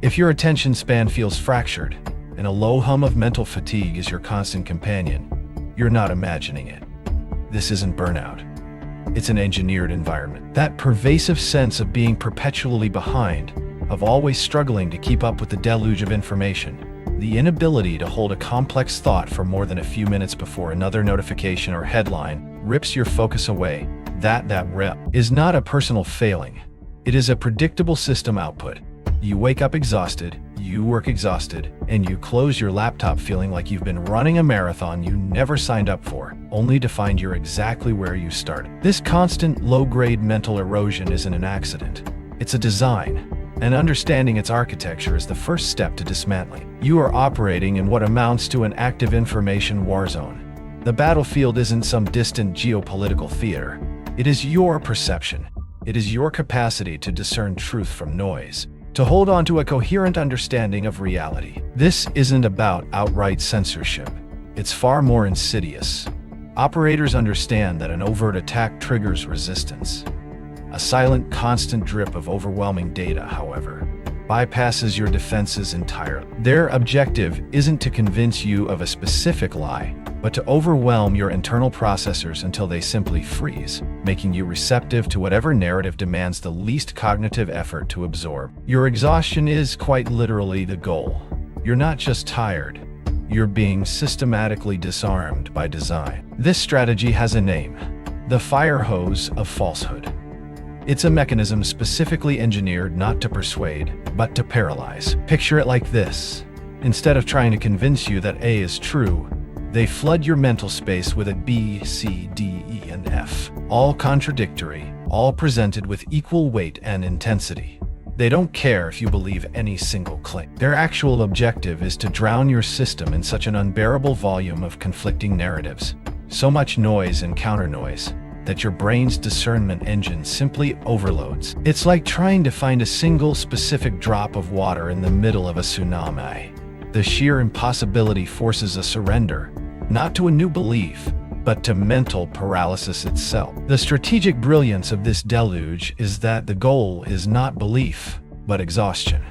If your attention span feels fractured, and a low hum of mental fatigue is your constant companion, you're not imagining it. This isn't burnout. It's an engineered environment. That pervasive sense of being perpetually behind, of always struggling to keep up with the deluge of information, the inability to hold a complex thought for more than a few minutes before another notification or headline rips your focus away, that rep is not a personal failing. It is a predictable system output. You wake up exhausted, you work exhausted, and you close your laptop feeling like you've been running a marathon you never signed up for, only to find you're exactly where you started. This constant low-grade mental erosion isn't an accident. It's a design. And understanding its architecture is the first step to dismantling. You are operating in what amounts to an active information war zone. The battlefield isn't some distant geopolitical theater. It is your perception. It is your capacity to discern truth from noise, to hold on to a coherent understanding of reality. This isn't about outright censorship. It's far more insidious. Operators understand that an overt attack triggers resistance. A silent, constant drip of overwhelming data, however, bypasses your defenses entirely. Their objective isn't to convince you of a specific lie, but to overwhelm your internal processors until they simply freeze, making you receptive to whatever narrative demands the least cognitive effort to absorb. Your exhaustion is quite literally the goal. You're not just tired. You're being systematically disarmed by design. This strategy has a name: the firehose of falsehood. It's a mechanism specifically engineered not to persuade, but to paralyze. Picture it like this. Instead of trying to convince you that A is true, they flood your mental space with a B, C, D, E, and F, all contradictory, all presented with equal weight and intensity. They don't care if you believe any single claim. Their actual objective is to drown your system in such an unbearable volume of conflicting narratives, so much noise and counter-noise, that your brain's discernment engine simply overloads. It's like trying to find a single specific drop of water in the middle of a tsunami. The sheer impossibility forces a surrender, not to a new belief, but to mental paralysis itself. The strategic brilliance of this deluge is that the goal is not belief, but exhaustion.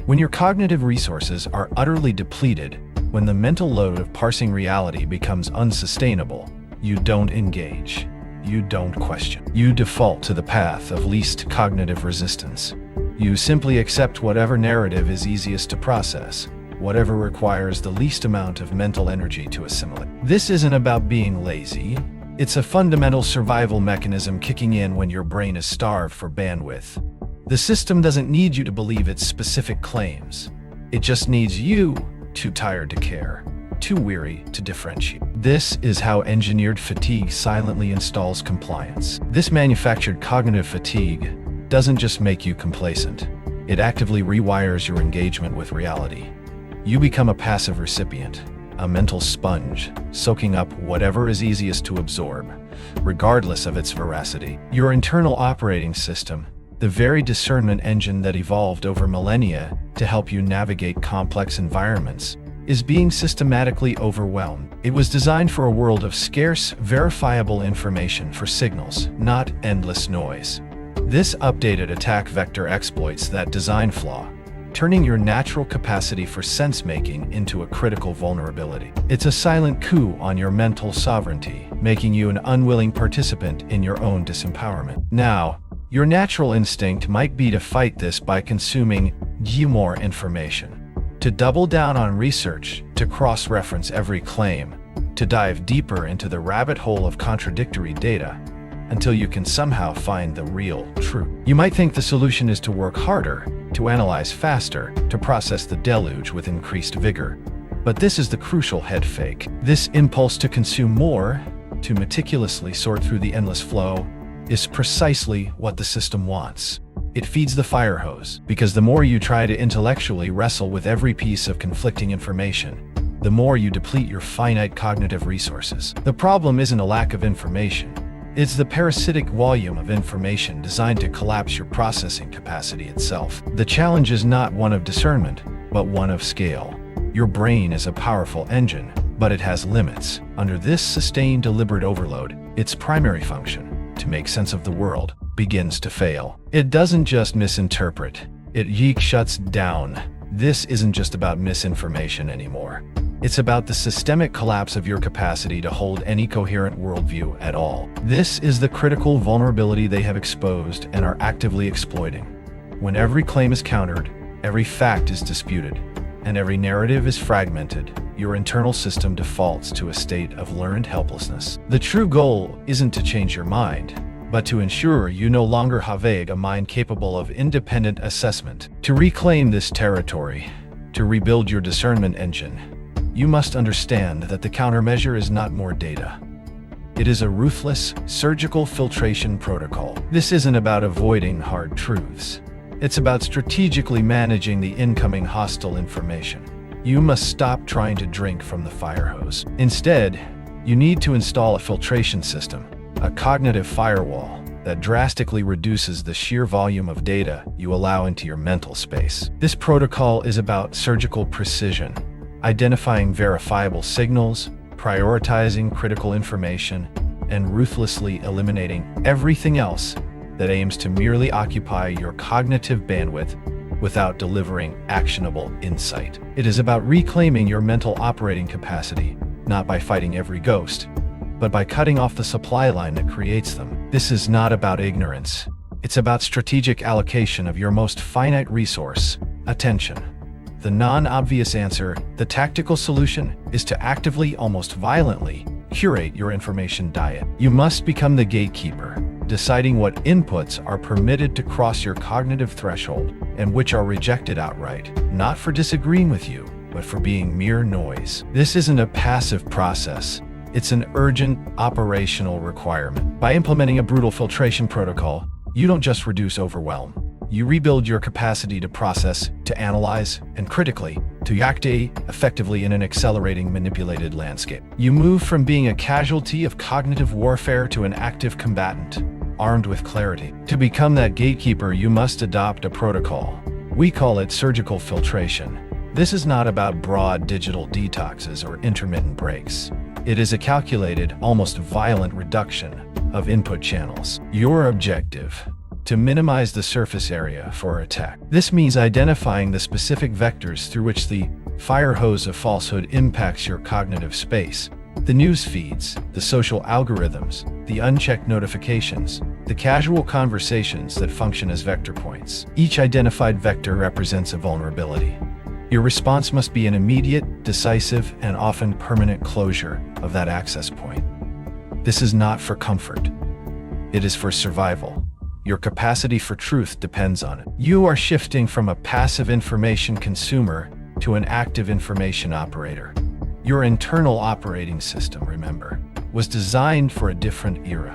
When your cognitive resources are utterly depleted, when the mental load of parsing reality becomes unsustainable, you don't engage. You don't question. You default to the path of least cognitive resistance. You simply accept whatever narrative is easiest to process, whatever requires the least amount of mental energy to assimilate. This isn't about being lazy. It's a fundamental survival mechanism kicking in when your brain is starved for bandwidth. The system doesn't need you to believe its specific claims. It just needs you, too tired to care, too weary to differentiate. This is how engineered fatigue silently installs compliance. This manufactured cognitive fatigue doesn't just make you complacent. It actively rewires your engagement with reality. You become a passive recipient, a mental sponge, soaking up whatever is easiest to absorb, regardless of its veracity. Your internal operating system, the very discernment engine that evolved over millennia to help you navigate complex environments, is being systematically overwhelmed. It was designed for a world of scarce, verifiable information for signals, not endless noise. This updated attack vector exploits that design flaw, turning your natural capacity for sense-making into a critical vulnerability. It's a silent coup on your mental sovereignty, making you an unwilling participant in your own disempowerment. Now, your natural instinct might be to fight this by consuming more information, to double down on research, to cross-reference every claim, to dive deeper into the rabbit hole of contradictory data, until you can somehow find the real truth. You might think the solution is to work harder, to analyze faster, to process the deluge with increased vigor. But this is the crucial head fake. This impulse to consume more, to meticulously sort through the endless flow, is precisely what the system wants. It feeds the fire hose, because the more you try to intellectually wrestle with every piece of conflicting information, the more you deplete your finite cognitive resources. The problem isn't a lack of information. It's the parasitic volume of information designed to collapse your processing capacity itself. The challenge is not one of discernment, but one of scale. Your brain is a powerful engine, but it has limits. Under this sustained deliberate overload, its primary function, to make sense of the world, begins to fail. It doesn't just misinterpret, It shuts down. This isn't just about misinformation anymore. It's about the systemic collapse of your capacity to hold any coherent worldview at all. This is the critical vulnerability they have exposed and are actively exploiting. When every claim is countered, every fact is disputed, and every narrative is fragmented, your internal system defaults to a state of learned helplessness. The true goal isn't to change your mind, but to ensure you no longer have a mind capable of independent assessment. To reclaim this territory, to rebuild your discernment engine, you must understand that the countermeasure is not more data. It is a ruthless, surgical filtration protocol. This isn't about avoiding hard truths. It's about strategically managing the incoming hostile information. You must stop trying to drink from the fire hose. Instead, you need to install a filtration system, a cognitive firewall that drastically reduces the sheer volume of data you allow into your mental space. This protocol is about surgical precision, identifying verifiable signals, prioritizing critical information, and ruthlessly eliminating everything else that aims to merely occupy your cognitive bandwidth without delivering actionable insight. It is about reclaiming your mental operating capacity, not by fighting every ghost, but by cutting off the supply line that creates them. This is not about ignorance. It's about strategic allocation of your most finite resource, attention. The non-obvious answer, the tactical solution, is to actively, almost violently, curate your information diet. You must become the gatekeeper, deciding what inputs are permitted to cross your cognitive threshold and which are rejected outright, not for disagreeing with you, but for being mere noise. This isn't a passive process. It's an urgent operational requirement. By implementing a brutal filtration protocol, you don't just reduce overwhelm. You rebuild your capacity to process, to analyze, and critically, to act effectively in an accelerating, manipulated landscape. You move from being a casualty of cognitive warfare to an active combatant, armed with clarity. To become that gatekeeper, you must adopt a protocol. We call it surgical filtration. This is not about broad digital detoxes or intermittent breaks. It is a calculated, almost violent reduction of input channels. Your objective: to minimize the surface area for attack. This means identifying the specific vectors through which the fire hose of falsehood impacts your cognitive space. The news feeds, the social algorithms, the unchecked notifications, the casual conversations that function as vector points. Each identified vector represents a vulnerability. Your response must be an immediate, decisive, and often permanent closure of that access point. This is not for comfort. It is for survival. Your capacity for truth depends on it. You are shifting from a passive information consumer to an active information operator. Your internal operating system, remember, was designed for a different era,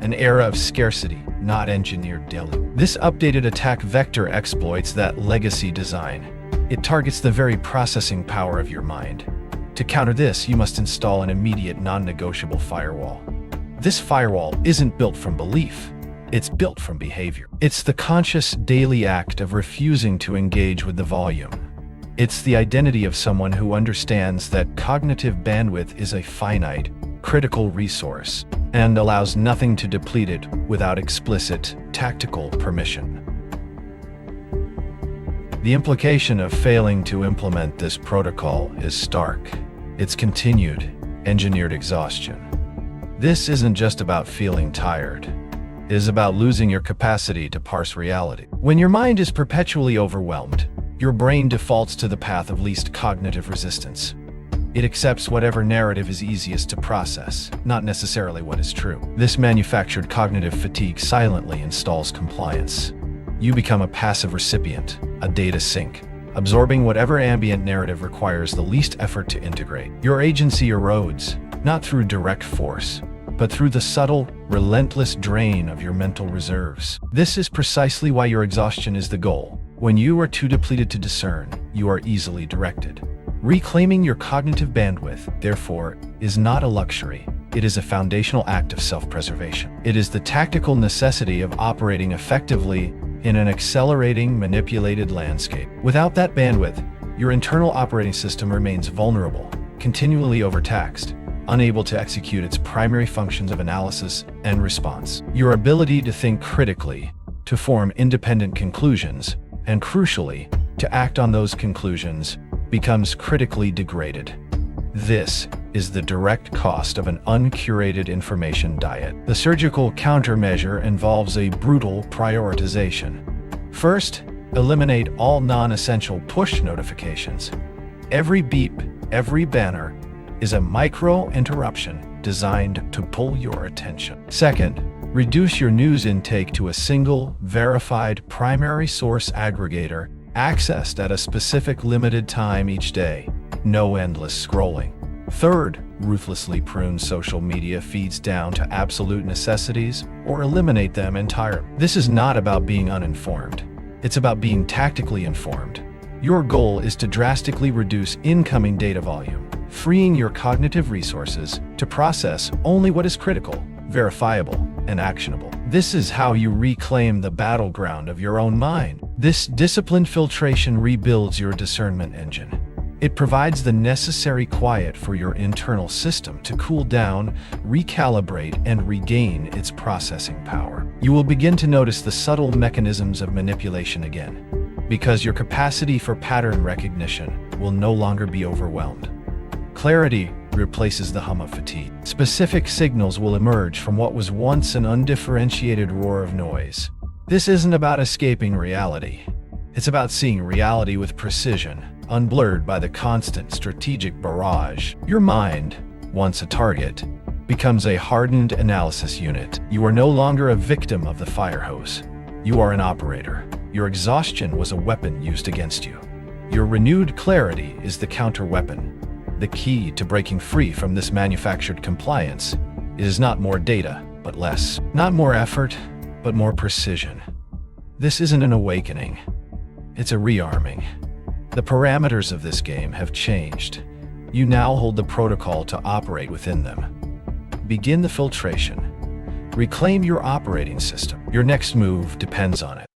an era of scarcity, not engineered daily. This updated attack vector exploits that legacy design. It targets the very processing power of your mind. To counter this, you must install an immediate, non-negotiable firewall. This firewall isn't built from belief. It's built from behavior. It's the conscious daily act of refusing to engage with the volume. It's the identity of someone who understands that cognitive bandwidth is a finite, critical resource and allows nothing to deplete it without explicit, tactical permission. The implication of failing to implement this protocol is stark. It's continued, engineered exhaustion. This isn't just about feeling tired. It is about losing your capacity to parse reality. When your mind is perpetually overwhelmed, your brain defaults to the path of least cognitive resistance. It accepts whatever narrative is easiest to process, not necessarily what is true. This manufactured cognitive fatigue silently installs compliance. You become a passive recipient, a data sink, absorbing whatever ambient narrative requires the least effort to integrate. Your agency erodes, not through direct force, but through the subtle, relentless drain of your mental reserves. This is precisely why your exhaustion is the goal. When you are too depleted to discern, you are easily directed. Reclaiming your cognitive bandwidth, therefore, is not a luxury. It is a foundational act of self-preservation. It is the tactical necessity of operating effectively in an accelerating, manipulated landscape. Without that bandwidth, your internal operating system remains vulnerable, continually overtaxed, unable to execute its primary functions of analysis and response. Your ability to think critically, to form independent conclusions, and crucially, to act on those conclusions becomes critically degraded. This is the direct cost of an uncurated information diet. The surgical countermeasure involves a brutal prioritization. First, eliminate all non-essential push notifications. Every beep, every banner is a micro-interruption designed to pull your attention. Second, reduce your news intake to a single, verified primary source aggregator accessed at a specific limited time each day. No endless scrolling. Third, ruthlessly prune social media feeds down to absolute necessities or eliminate them entirely. This is not about being uninformed. It's about being tactically informed. Your goal is to drastically reduce incoming data volume, freeing your cognitive resources to process only what is critical, verifiable, and actionable. This is how you reclaim the battleground of your own mind. This disciplined filtration rebuilds your discernment engine. It provides the necessary quiet for your internal system to cool down, recalibrate, and regain its processing power. You will begin to notice the subtle mechanisms of manipulation again, because your capacity for pattern recognition will no longer be overwhelmed. Clarity replaces the hum of fatigue. Specific signals will emerge from what was once an undifferentiated roar of noise. This isn't about escaping reality. It's about seeing reality with precision, unblurred by the constant strategic barrage. Your mind, once a target, becomes a hardened analysis unit. You are no longer a victim of the fire hose. You are an operator. Your exhaustion was a weapon used against you. Your renewed clarity is the counter-weapon. The key to breaking free from this manufactured compliance is not more data, but less. Not more effort, but more precision. This isn't an awakening. It's a rearming. The parameters of this game have changed. You now hold the protocol to operate within them. Begin the filtration. Reclaim your operating system. Your next move depends on it.